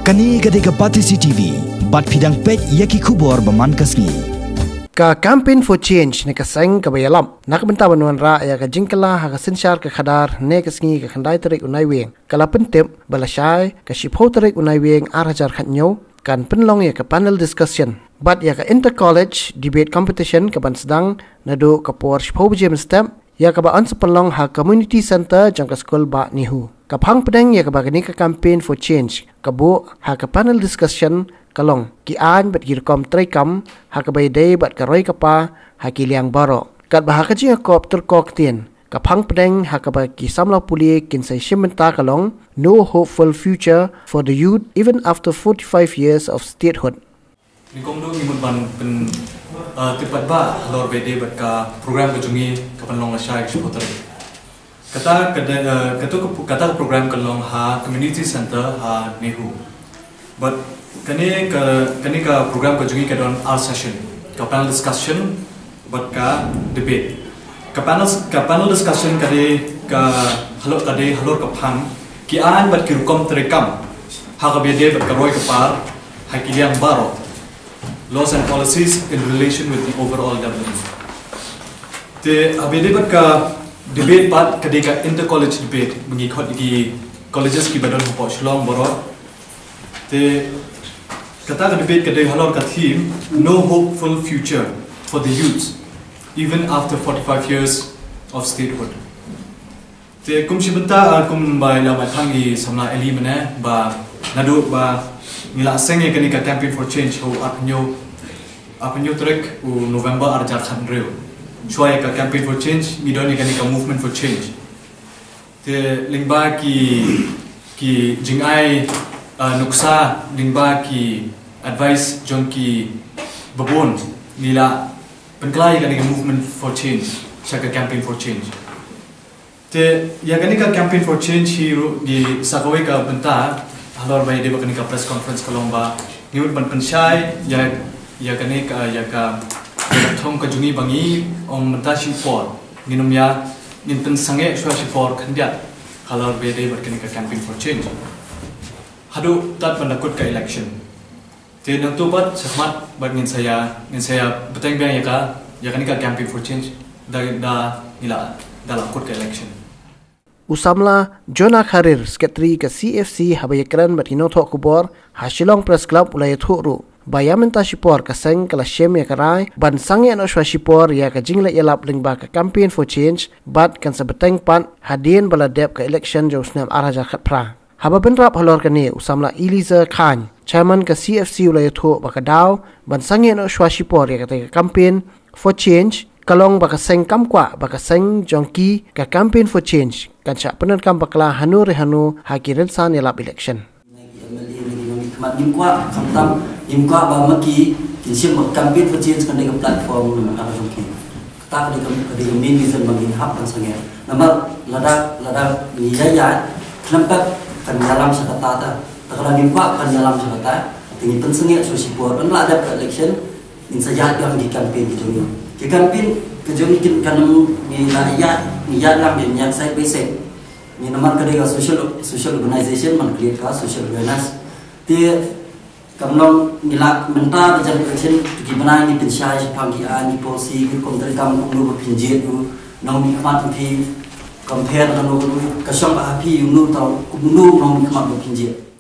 Kani gadega pati CCTV, bat pidang pet yaki kubor baman kasni. Ka campaign for change ne ka seng ka bayalam nak benta banuan ra ya ka jingkala ha ka sensyar ka khadar ne ka sngi ka khandai tarik unai weng kala pentep balashai ka shipho tarik unai weng 8000 khatnyo kan Pynlong ya ka panel discussion bat ya ka inter college debate competition ka ban sedang nado ka por shipho jem step ya ka ba on Pynlong ha community center jang ka school ba nihu ka phang pedeng ya ka ba ni ka campaign for change ka bo ha ka panel discussion kalong ki an bat girkom traikam ha ka bay day bat ka roi ka pa ha ki liang baro kat ba ha ka jinga kop tur kok tien ka phang pedeng ha ka ba ki samla puli kin sai shimenta kalong no hopeful future for the youth even after 45 years of statehood ni kong do ni mun ban pen tepat ba lor bede bat ka program ka jungi ka Pynlong Lashai ka hotel kata program kalong ha community center ha nehu but kani ka program ka jungi ka don art session ka panel discussion but ka debate ka panel discussion kade ka halor ka phang ki an bat ki rukom trekam ha ka bede bat ka roi ka par ha ki liang baro laws and policies in relation with the overall development te abede bat ka debate part kadeka inter college debate mengi khot di colleges ki badon ho shlong boro te kata debate kadek halor ka theme no hopeful future for the youth even after 45 years of statehood te kum shibanta kum bai la ma thangi samna eli mane ba nadu ba ngila senge kanika campaign for change ho apnyo trek u November arjar khanreu choy ka campaign for change midoni kanika movement for change te lingba ki jingai nuksa lingba ki advice jonki babon nila penklai kanika movement for change chaka campaign for change te ya kanika campaign for change hero di sakawai ka benta halor bai deba kanika press conference kalomba niut ban penshai ya kanika ya ka thong ka jungi bangi om mata shi for ninum ya ninten sange shwa shi for khandia halor be dei berkini ka campaign for change hadu tat pandakut ka election te nang tu bat sahmat bat ngin saya beteng bang ya kani ka campaign for change da nila dalakut ka election usamla Jona Kharir secretary ka CFC habayakran batino thok kubor Shillong press club ulay thuru bayamenta shipor ka seng kala shem ya karai ban sange no shwa shipor ya ka jingla yalap lingba ka campaign for change bat kan sabeteng pan hadien bala dep ka election jo snam araja khatpra haba benrap halor ka ne usamla Eliza Khan chairman ka CFC ulay tho ba ka daw ban sange no shwa shipor ya ka campaign for change kalong ba ka seng kamkwa ba ka seng jongki ka campaign for change kan cha penan kam bakla hanu hakiren san yalap election mat nimkwa khamtam nimkwa ba maki kinsim campaign for change kan dega platform na ka jongki ta ka dega main reason bang in hap kan sange nama lada ni ya khamtak kan dalam sakata ta takala nimkwa kan dalam sakata tingi pensengi so sipor an la ada election in saja yang di campaign gitu ke campaign ke jongi kin kan ni ya lam yang sai basic ni nama ka dega social organization man create ka social awareness te kamlong nila menta bajan election gimana ni pensyai panggi ani policy ku kontra kam nu pinjit tu nong mi kmat pi compare dengan nu kasong api nu tau nu nong kmat pinjit